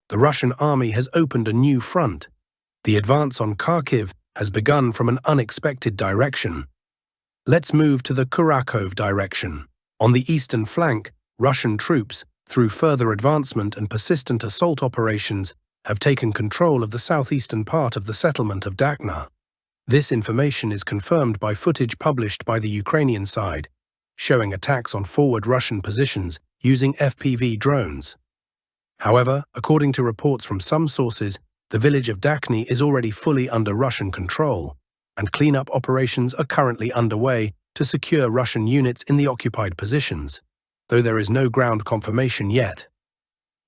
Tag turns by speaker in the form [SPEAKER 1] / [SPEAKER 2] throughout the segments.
[SPEAKER 1] the Russian army has opened a new front. The advance on Kharkiv has begun from an unexpected direction. Let's move to the Kurakhove direction. On the eastern flank, Russian troops, through further advancement and persistent assault operations, have taken control of the southeastern part of the settlement of Dnipro. This information is confirmed by footage published by the Ukrainian side, showing attacks on forward Russian positions using FPV drones. However, according to reports from some sources, the village of Dnipro is already fully under Russian control, and cleanup operations are currently underway to secure Russian units in the occupied positions, though there is no ground confirmation yet.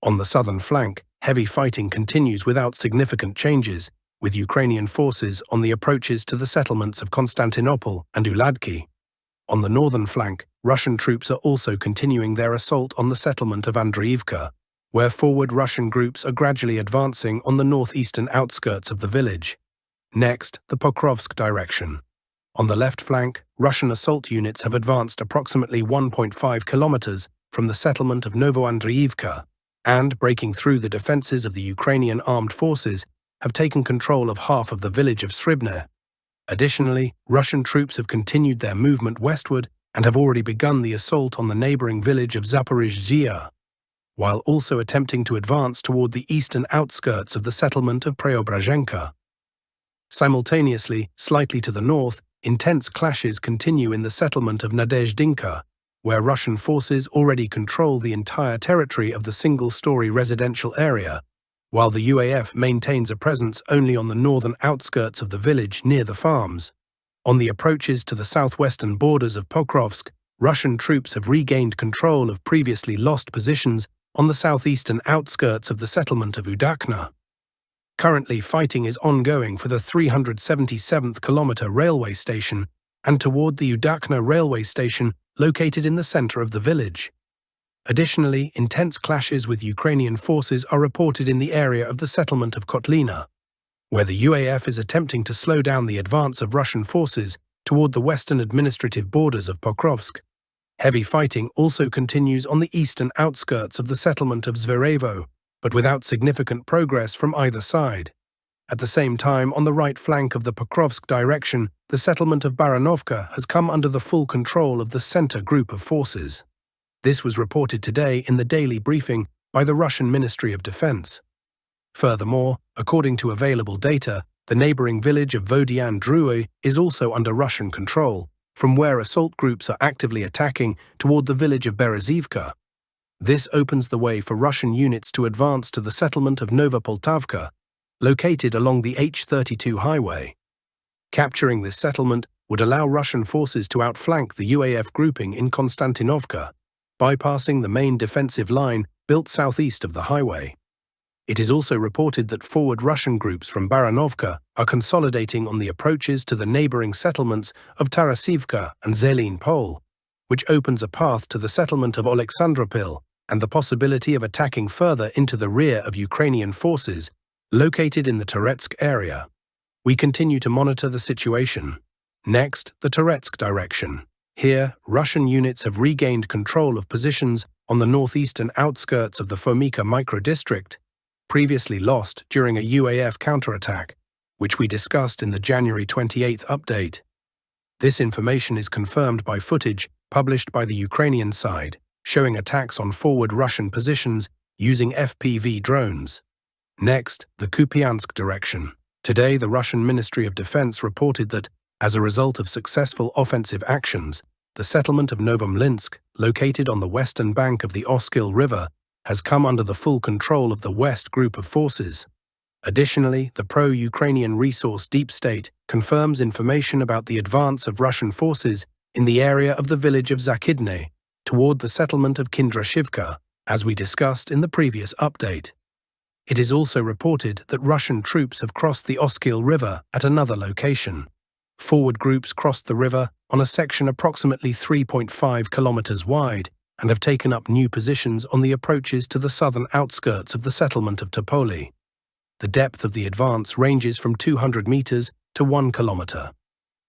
[SPEAKER 1] On the southern flank, heavy fighting continues without significant changes, with Ukrainian forces on the approaches to the settlements of Konstantinopol and Uladki. On the northern flank, Russian troops are also continuing their assault on the settlement of Andreevka, where forward Russian groups are gradually advancing on the northeastern outskirts of the village. Next, the Pokrovsk direction. On the left flank, Russian assault units have advanced approximately 1.5 kilometers from the settlement of Novoandreevka, and, breaking through the defenses of the Ukrainian armed forces, have taken control of half of the village of Sribne. Additionally, Russian troops have continued their movement westward and have already begun the assault on the neighboring village of Zaporizhzhia, while also attempting to advance toward the eastern outskirts of the settlement of Preobrazhenka. Simultaneously, slightly to the north, intense clashes continue in the settlement of Nadezhdinka, where Russian forces already control the entire territory of the single-story residential area, while the UAF maintains a presence only on the northern outskirts of the village near the farms. On the approaches to the southwestern borders of Pokrovsk, Russian troops have regained control of previously lost positions on the southeastern outskirts of the settlement of Udakna. Currently, fighting is ongoing for the 377th kilometer railway station and toward the Udakna railway station located in the center of the village. Additionally, intense clashes with Ukrainian forces are reported in the area of the settlement of Kotlina, where the UAF is attempting to slow down the advance of Russian forces toward the western administrative borders of Pokrovsk. Heavy fighting also continues on the eastern outskirts of the settlement of Zverevo, but without significant progress from either side. At the same time, on the right flank of the Pokrovsk direction, the settlement of Baranovka has come under the full control of the center group of forces. This was reported today in the daily briefing by the Russian Ministry of Defense. Furthermore, according to available data, the neighboring village of Vodian-Druy is also under Russian control, from where assault groups are actively attacking toward the village of Berezivka. This opens the way for Russian units to advance to the settlement of Novopoltavka, located along the H-32 highway. Capturing this settlement would allow Russian forces to outflank the UAF grouping in Konstantinovka, bypassing the main defensive line built southeast of the highway. It is also reported that forward Russian groups from Baranovka are consolidating on the approaches to the neighboring settlements of Tarasivka and Zelin Pol, which opens a path to the settlement of Oleksandropil and the possibility of attacking further into the rear of Ukrainian forces located in the Toretsk area. We continue to monitor the situation. Next, the Toretsk direction. Here, Russian units have regained control of positions on the northeastern outskirts of the Fomika microdistrict, previously lost during a UAF counterattack, which we discussed in the January 28 update. This information is confirmed by footage published by the Ukrainian side, showing attacks on forward Russian positions using FPV drones. Next, the Kupiansk direction. Today, the Russian Ministry of Defense reported that, as a result of successful offensive actions, the settlement of Novomlinsk, located on the western bank of the Oskil River, has come under the full control of the West group of forces. Additionally, the pro-Ukrainian resource Deep State confirms information about the advance of Russian forces in the area of the village of Zakidne toward the settlement of Kindrashivka, as we discussed in the previous update. It is also reported that Russian troops have crossed the Oskil River at another location. Forward groups crossed the river on a section approximately 3.5 kilometers wide and have taken up new positions on the approaches to the southern outskirts of the settlement of Topoli. The depth of the advance ranges from 200 meters to 1 kilometer.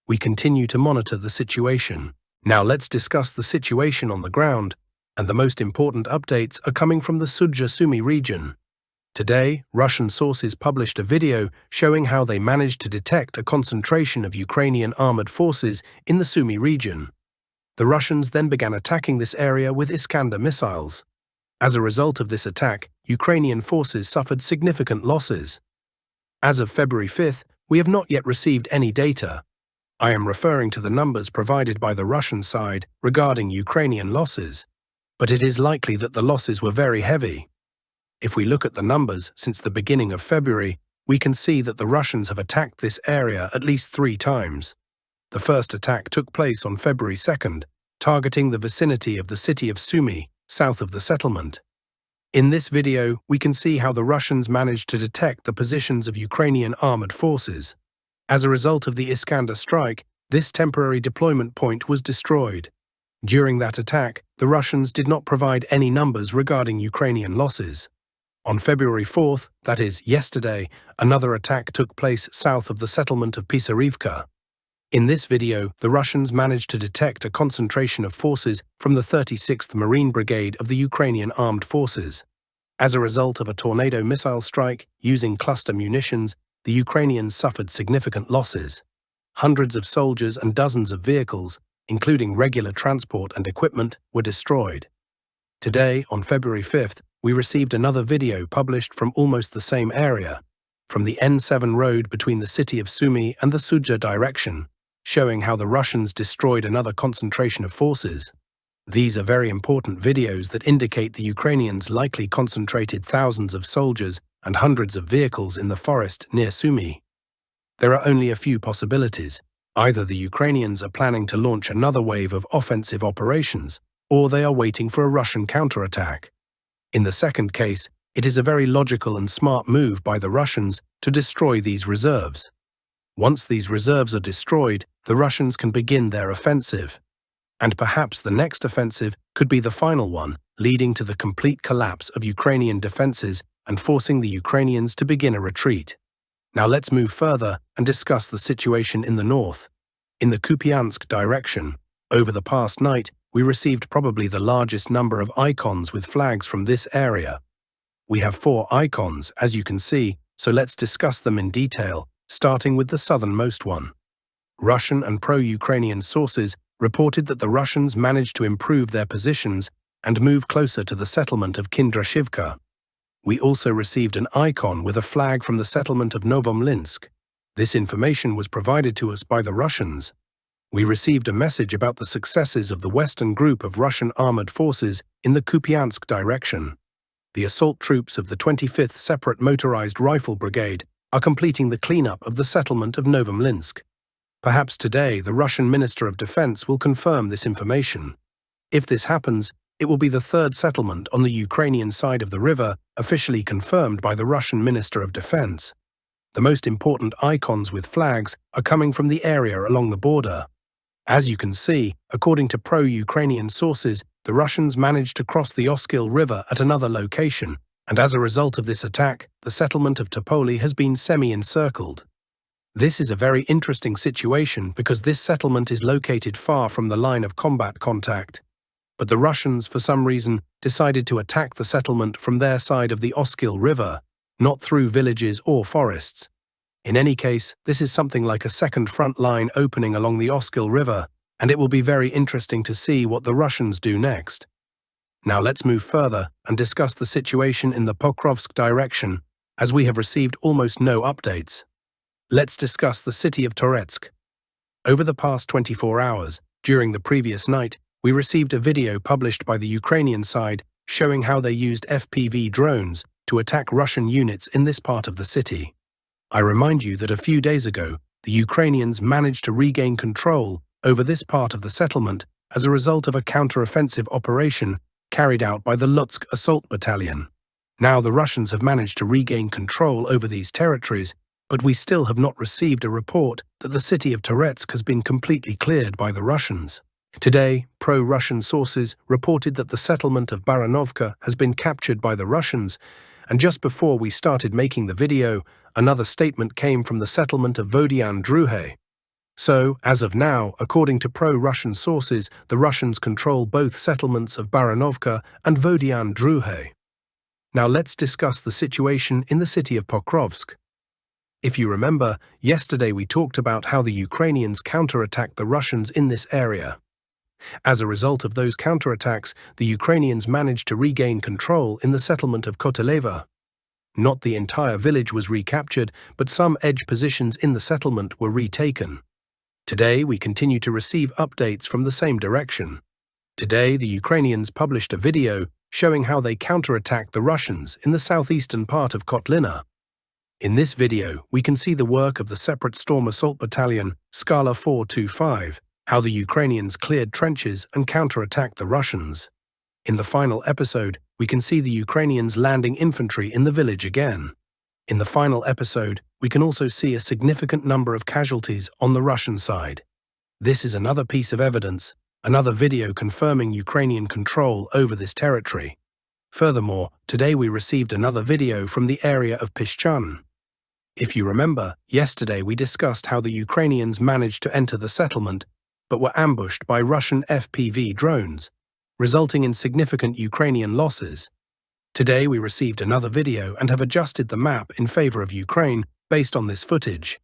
[SPEAKER 1] We continue to monitor the situation. Now let's discuss the situation on the ground, and the most important updates are coming from the Sumy region. Today, Russian sources published a video showing how they managed to detect a concentration of Ukrainian armored forces in the Sumy region. The Russians then began attacking this area with Iskander missiles. As a result of this attack, Ukrainian forces suffered significant losses. As of February 5th, we have not yet received any data. I am referring to the numbers provided by the Russian side regarding Ukrainian losses, but it is likely that the losses were very heavy. If we look at the numbers since the beginning of February, we can see that the Russians have attacked this area at least 3 times. The first attack took place on February 2nd, targeting the vicinity of the city of Sumy, south of the settlement. In this video, we can see how the Russians managed to detect the positions of Ukrainian armored forces. As a result of the Iskander strike, this temporary deployment point was destroyed. During that attack, the Russians did not provide any numbers regarding Ukrainian losses. On February 4th, that is, yesterday, another attack took place south of the settlement of Pisarivka. In this video, the Russians managed to detect a concentration of forces from the 36th Marine Brigade of the Ukrainian Armed Forces. As a result of a tornado missile strike using cluster munitions, the Ukrainians suffered significant losses. Hundreds of soldiers and dozens of vehicles, including regular transport and equipment, were destroyed. Today, on February 5th, we received another video published from almost the same area, from the N7 road between the city of Sumy and the Sudzha direction, showing how the Russians destroyed another concentration of forces. These are very important videos that indicate the Ukrainians likely concentrated thousands of soldiers and hundreds of vehicles in the forest near Sumy. There are only a few possibilities. Either the Ukrainians are planning to launch another wave of offensive operations, or they are waiting for a Russian counterattack. In the second case, it is a very logical and smart move by the Russians to destroy these reserves. Once these reserves are destroyed, the Russians can begin their offensive. And perhaps the next offensive could be the final one, leading to the complete collapse of Ukrainian defenses and forcing the Ukrainians to begin a retreat. Now let's move further and discuss the situation in the north. In the Kupiansk direction, over the past night, we received probably the largest number of icons with flags from this area. We have 4 icons, as you can see, so let's discuss them in detail, starting with the southernmost one. Russian and pro-Ukrainian sources reported that the Russians managed to improve their positions and move closer to the settlement of Kindrashivka. We also received an icon with a flag from the settlement of Novomlinsk. This information was provided to us by the Russians. We received a message about the successes of the western group of Russian armored forces in the Kupiansk direction. The assault troops of the 25th Separate Motorized Rifle Brigade are completing the cleanup of the settlement of Novomlinsk. Perhaps today the Russian Minister of Defense will confirm this information. If this happens, it will be the 3rd settlement on the Ukrainian side of the river officially confirmed by the Russian Minister of Defense. The most important icons with flags are coming from the area along the border. As you can see, according to pro-Ukrainian sources, the Russians managed to cross the Oskil River at another location, and as a result of this attack, the settlement of Topoli has been semi-encircled. This is a very interesting situation because this settlement is located far from the line of combat contact. But the Russians, for some reason, decided to attack the settlement from their side of the Oskil River, not through villages or forests. In any case, this is something like a second front line opening along the Oskil River, and it will be very interesting to see what the Russians do next. Now let's move further and discuss the situation in the Pokrovsk direction, as we have received almost no updates. Let's discuss the city of Toretsk. Over the past 24 hours, during the previous night, we received a video published by the Ukrainian side showing how they used FPV drones to attack Russian units in this part of the city. I remind you that a few days ago, the Ukrainians managed to regain control over this part of the settlement as a result of a counter-offensive operation carried out by the Lutsk Assault Battalion. Now the Russians have managed to regain control over these territories, but we still have not received a report that the city of Toretsk has been completely cleared by the Russians. Today, pro-Russian sources reported that the settlement of Baranovka has been captured by the Russians, and just before we started making the video, another statement came from the settlement of Vodian Druhe. So, as of now, according to pro-Russian sources, the Russians control both settlements of Baranovka and Vodian Druhe. Now let's discuss the situation in the city of Pokrovsk. If you remember, yesterday we talked about how the Ukrainians counterattacked the Russians in this area. As a result of those counterattacks, the Ukrainians managed to regain control in the settlement of Koteleva. Not the entire village was recaptured, but some edge positions in the settlement were retaken. Today, we continue to receive updates from the same direction. Today, the Ukrainians published a video showing how they counterattacked the Russians in the southeastern part of Kotlina. In this video, we can see the work of the separate storm assault battalion Skala 425, how the Ukrainians cleared trenches and counterattacked the Russians. In the final episode, we can see the Ukrainians landing infantry in the village again. In the final episode, we can also see a significant number of casualties on the Russian side. This is another piece of evidence, another video confirming Ukrainian control over this territory. Furthermore, today we received another video from the area of Pishchan. If you remember, yesterday we discussed how the Ukrainians managed to enter the settlement, but were ambushed by Russian FPV drones, resulting in significant Ukrainian losses. Today we received another video and have adjusted the map in favor of Ukraine based on this footage.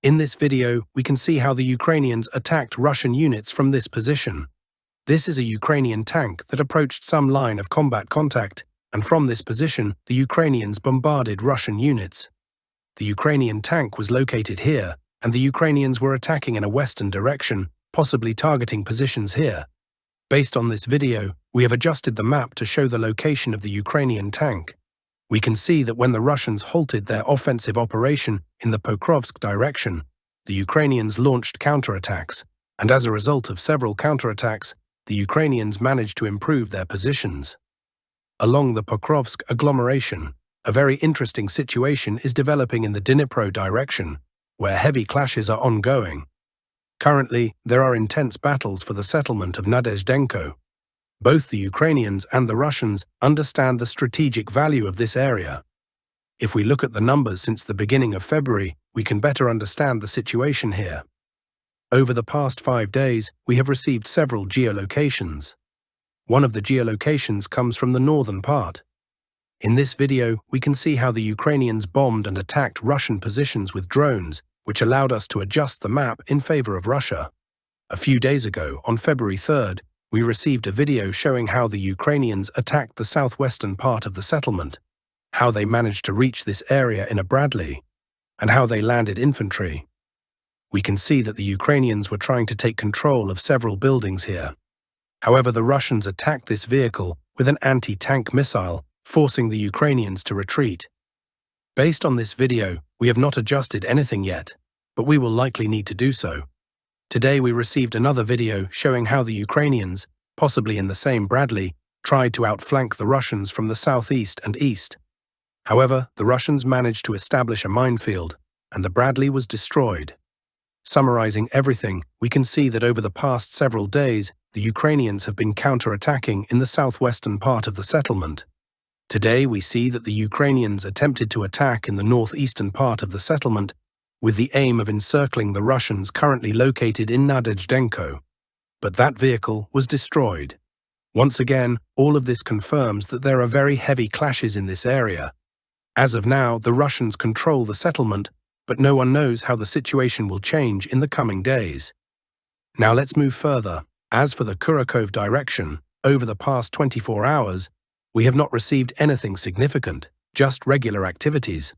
[SPEAKER 1] In this video, we can see how the Ukrainians attacked Russian units from this position. This is a Ukrainian tank that approached some line of combat contact, and from this position, the Ukrainians bombarded Russian units. The Ukrainian tank was located here, and the Ukrainians were attacking in a western direction, possibly targeting positions here. Based on this video, we have adjusted the map to show the location of the Ukrainian tank. We can see that when the Russians halted their offensive operation in the Pokrovsk direction, the Ukrainians launched counterattacks, and as a result of several counterattacks, the Ukrainians managed to improve their positions. Along the Pokrovsk agglomeration, a very interesting situation is developing in the Dnipro direction, where heavy clashes are ongoing. Currently, there are intense battles for the settlement of Nadezhdenko. Both the Ukrainians and the Russians understand the strategic value of this area. If we look at the numbers since the beginning of February, we can better understand the situation here. Over the past 5 days, we have received several geolocations. One of the geolocations comes from the northern part. In this video, we can see how the Ukrainians bombed and attacked Russian positions with drones, which allowed us to adjust the map in favor of Russia. A few days ago, on February 3rd, we received a video showing how the Ukrainians attacked the southwestern part of the settlement, how they managed to reach this area in a Bradley, and how they landed infantry. We can see that the Ukrainians were trying to take control of several buildings here. However, the Russians attacked this vehicle with an anti-tank missile, forcing the Ukrainians to retreat. Based on this video, we have not adjusted anything yet, but we will likely need to do so. Today we received another video showing how the Ukrainians, possibly in the same Bradley, tried to outflank the Russians from the southeast and east. However, the Russians managed to establish a minefield, and the Bradley was destroyed. Summarizing everything, we can see that over the past several days, the Ukrainians have been counterattacking in the southwestern part of the settlement. Today we see that the Ukrainians attempted to attack in the northeastern part of the settlement with the aim of encircling the Russians currently located in Nadezhdenko. But that vehicle was destroyed. Once again, all of this confirms that there are very heavy clashes in this area. As of now, the Russians control the settlement, but no one knows how the situation will change in the coming days. Now let's move further. As for the Kurakhove direction, over the past 24 hours, we have not received anything significant, just regular activities.